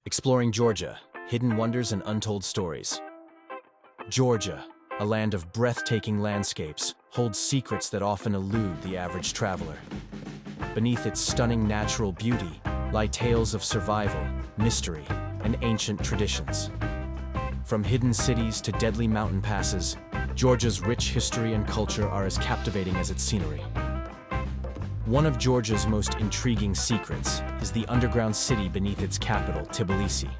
Exploring Georgia, hidden wonders and untold stories. Georgia, a land of breathtaking landscapes, holds secrets that often elude the average traveler. Beneath its stunning natural beauty lie tales of survival, mystery, and ancient traditions. From hidden cities to deadly mountain passes, Georgia's rich history and culture are as captivating as its scenery. One of Georgia's most intriguing secrets is the underground city beneath its capital, Tbilisi.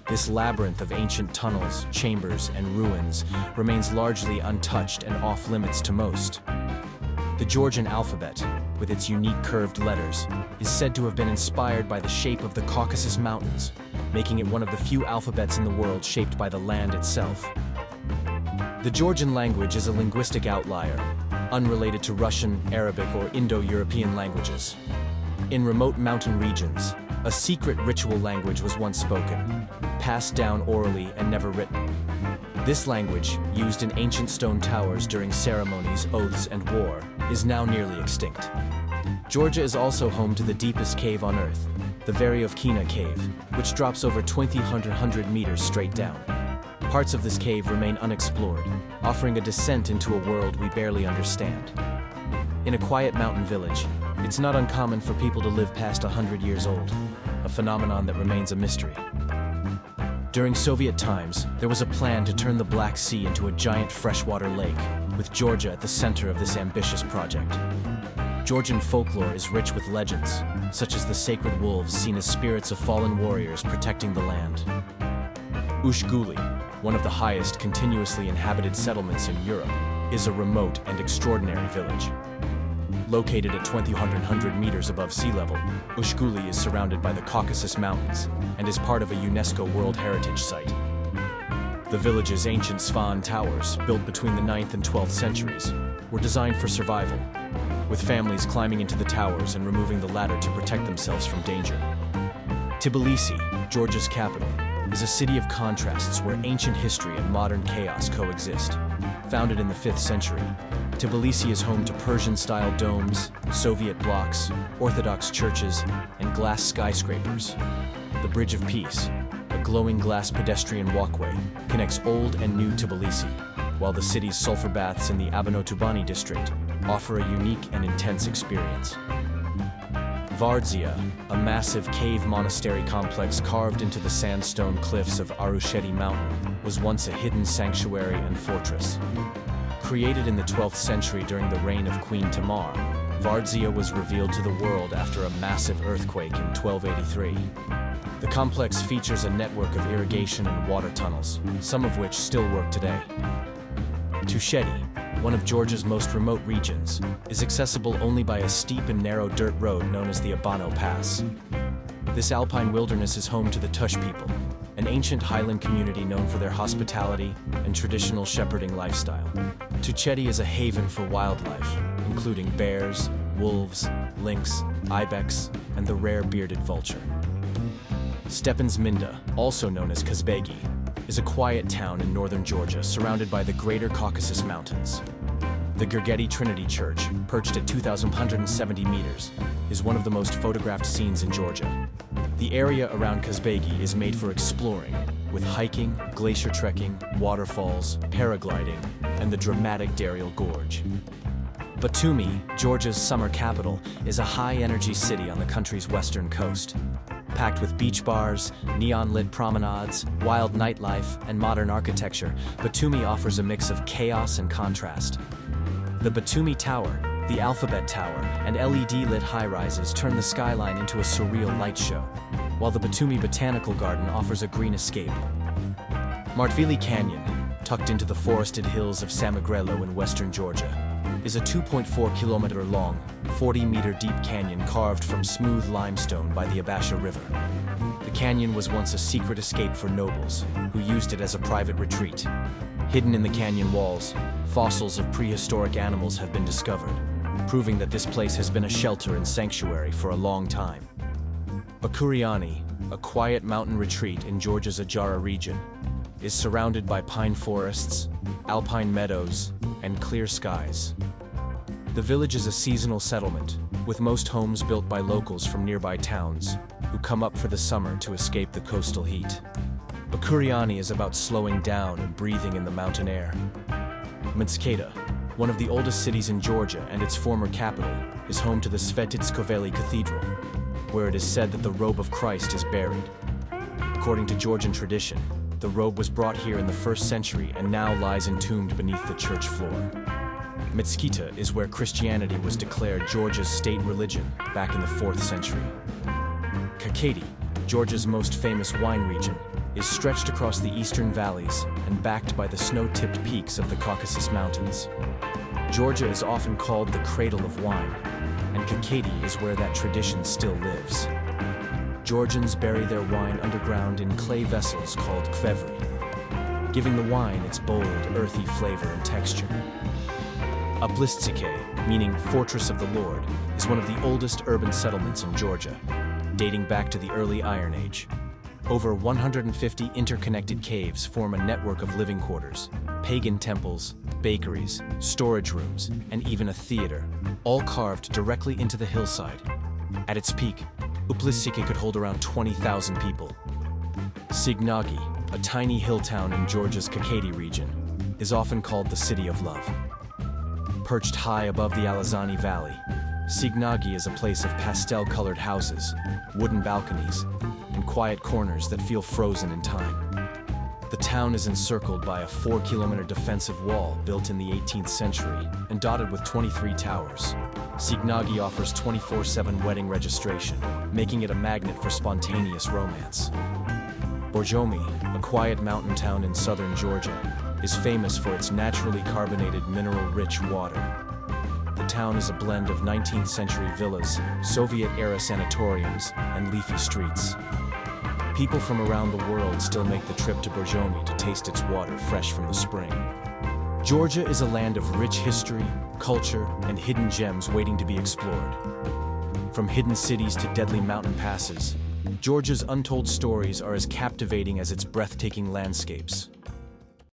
This labyrinth of ancient tunnels, chambers, and ruins remains largely untouched and off-limits to most. The Georgian alphabet, with its unique curved letters, is said to have been inspired by the shape of the Caucasus Mountains, making it one of the few alphabets in the world shaped by the land itself. The Georgian language is a linguistic outlier, unrelated to Russian, Arabic, or Indo-European languages. In remote mountain regions, a secret ritual language was once spoken, passed down orally and never written. This language, used in ancient stone towers during ceremonies, oaths, and war, is now nearly extinct. Georgia is also home to the deepest cave on Earth, the Veryovkina Cave, which drops over 2,100 meters straight down. Parts of this cave remain unexplored, offering a descent into a world we barely understand. In a quiet mountain village, it's not uncommon for people to live past 100 years old, a phenomenon that remains a mystery. During Soviet times, there was a plan to turn the Black Sea into a giant freshwater lake, with Georgia at the center of this ambitious project. Georgian folklore is rich with legends, such as the sacred wolves seen as spirits of fallen warriors protecting the land. Ushguli, one of the highest continuously inhabited settlements in Europe, is a remote and extraordinary village. Located at 2,100 meters above sea level, Ushguli is surrounded by the Caucasus Mountains and is part of a UNESCO World Heritage Site. The village's ancient Svan towers, built between the 9th and 12th centuries, were designed for survival, with families climbing into the towers and removing the ladder to protect themselves from danger. Tbilisi, Georgia's capital, is a city of contrasts where ancient history and modern chaos coexist. Founded in the 5th century, Tbilisi is home to Persian-style domes, Soviet blocks, Orthodox churches, and glass skyscrapers. The Bridge of Peace, a glowing glass pedestrian walkway, connects old and new Tbilisi, while the city's sulfur baths in the Abanotubani district offer a unique and intense experience. Vardzia, a massive cave monastery complex carved into the sandstone cliffs of Arusheti Mountain, was once a hidden sanctuary and fortress. Created in the 12th century during the reign of Queen Tamar, Vardzia was revealed to the world after a massive earthquake in 1283. The complex features a network of irrigation and water tunnels, some of which still work today. Tusheti, one of Georgia's most remote regions, is accessible only by a steep and narrow dirt road known as the Abano Pass. This alpine wilderness is home to the Tush people, an ancient highland community known for their hospitality and traditional shepherding lifestyle. Tusheti is a haven for wildlife, including bears, wolves, lynx, ibex, and the rare bearded vulture. Stepantsminda, also known as Kazbegi, is a quiet town in northern Georgia surrounded by the Greater Caucasus Mountains. The Gergeti Trinity Church, perched at 2,170 meters, is one of the most photographed scenes in Georgia. The area around Kazbegi is made for exploring, with hiking, glacier trekking, waterfalls, paragliding, and the dramatic Darial Gorge. Batumi, Georgia's summer capital, is a high-energy city on the country's western coast. Packed with beach bars, neon-lit promenades, wild nightlife, and modern architecture, Batumi offers a mix of chaos and contrast. The Batumi Tower, the Alphabet Tower, and LED-lit high-rises turn the skyline into a surreal light show, while the Batumi Botanical Garden offers a green escape. Martvili Canyon, tucked into the forested hills of Samegrelo in western Georgia, is a 2.4-kilometer-long, 40-meter deep canyon carved from smooth limestone by the Abasha River. The canyon was once a secret escape for nobles, who used it as a private retreat. Hidden in the canyon walls, fossils of prehistoric animals have been discovered, proving that this place has been a shelter and sanctuary for a long time. Akuriani, a quiet mountain retreat in Georgia's Ajara region, is surrounded by pine forests, alpine meadows, and clear skies. The village is a seasonal settlement, with most homes built by locals from nearby towns, who come up for the summer to escape the coastal heat. Curiosities is about slowing down and breathing in the mountain air. Mtskata, one of the oldest cities in Georgia and its former capital, is home to the Svetitskhoveli Cathedral, where it is said that the robe of Christ is buried. According to Georgian tradition, the robe was brought here in the 1st century and now lies entombed beneath the church floor. Mtskata is where Christianity was declared Georgia's state religion back in the 4th century. Kakheti, Georgia's most famous wine region, is stretched across the eastern valleys and backed by the snow-tipped peaks of the Caucasus Mountains. Georgia is often called the cradle of wine, and Kakheti is where that tradition still lives. Georgians bury their wine underground in clay vessels called kvevri, giving the wine its bold, earthy flavor and texture. Uplistike, meaning Fortress of the Lord, is one of the oldest urban settlements in Georgia, dating back to the early Iron Age. Over 150 interconnected caves form a network of living quarters, pagan temples, bakeries, storage rooms, and even a theater, all carved directly into the hillside. At its peak, Uplistike could hold around 20,000 people. Signagi, a tiny hill town in Georgia's Kakheti region, is often called the City of Love. Perched high above the Alazani Valley, Signagi is a place of pastel-colored houses, wooden balconies, and quiet corners that feel frozen in time. The town is encircled by a 4-kilometer defensive wall built in the 18th century and dotted with 23 towers. Signagi offers 24/7 wedding registration, making it a magnet for spontaneous romance. Borjomi, a quiet mountain town in southern Georgia, is famous for its naturally carbonated, mineral-rich water. The town is a blend of 19th century villas, Soviet-era sanatoriums, and leafy streets. People from around the world still make the trip to Borjomi to taste its water fresh from the spring. Georgia is a land of rich history, culture, and hidden gems waiting to be explored. From hidden cities to deadly mountain passes, Georgia's untold stories are as captivating as its breathtaking landscapes.